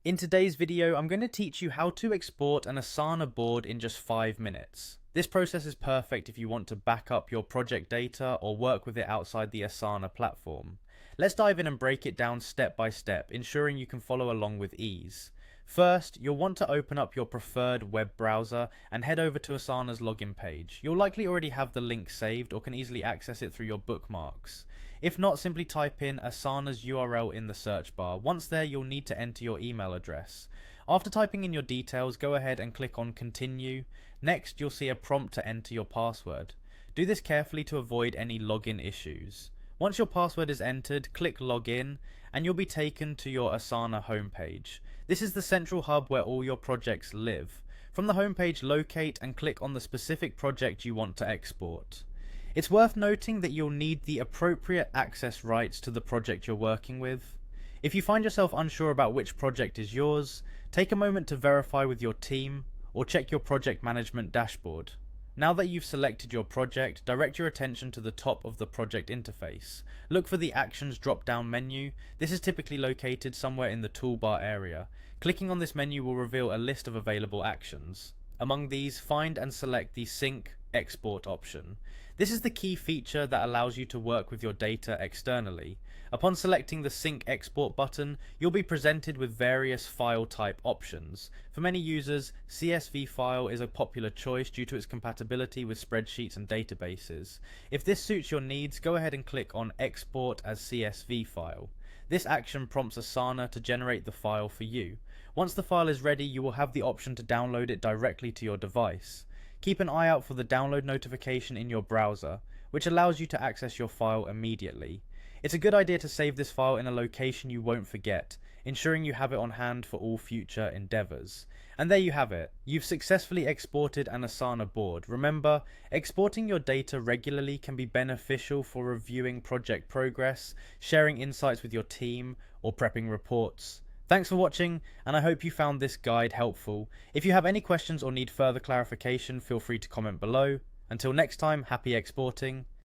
In today's video, I'm going to teach you how to export an Asana board in just 5 minutes. This process is perfect if you want to back up your project data or work with it outside the Asana platform. Let's dive in and break it down step by step, ensuring you can follow along with ease. First, you'll want to open up your preferred web browser and head over to Asana's login page. You'll likely already have the link saved or can easily access it through your bookmarks. If not, simply type in Asana's URL in the search bar. Once there, you'll need to enter your email address. After typing in your details, go ahead and click on Continue. Next, you'll see a prompt to enter your password. Do this carefully to avoid any login issues. Once your password is entered, click Login, and you'll be taken to your Asana homepage. This is the central hub where all your projects live. From the homepage, locate and click on the specific project you want to export. It's worth noting that you'll need the appropriate access rights to the project you're working with. If you find yourself unsure about which project is yours, take a moment to verify with your team or check your project management dashboard. Now that you've selected your project, direct your attention to the top of the project interface. Look for the Actions drop-down menu. This is typically located somewhere in the toolbar area. Clicking on this menu will reveal a list of available actions. Among these, find and select the Sync Export option. This is the key feature that allows you to work with your data externally. Upon selecting the Sync Export button, you'll be presented with various file type options. For many users, CSV file is a popular choice due to its compatibility with spreadsheets and databases. If this suits your needs, go ahead and click on Export as CSV file. This action prompts Asana to generate the file for you. Once the file is ready, you will have the option to download it directly to your device. Keep an eye out for the download notification in your browser, which allows you to access your file immediately. It's a good idea to save this file in a location you won't forget, ensuring you have it on hand for all future endeavors. And there you have it. You've successfully exported an Asana board. Remember, exporting your data regularly can be beneficial for reviewing project progress, sharing insights with your team, or prepping reports. Thanks for watching, and I hope you found this guide helpful. If you have any questions or need further clarification, feel free to comment below. Until next time, happy exporting.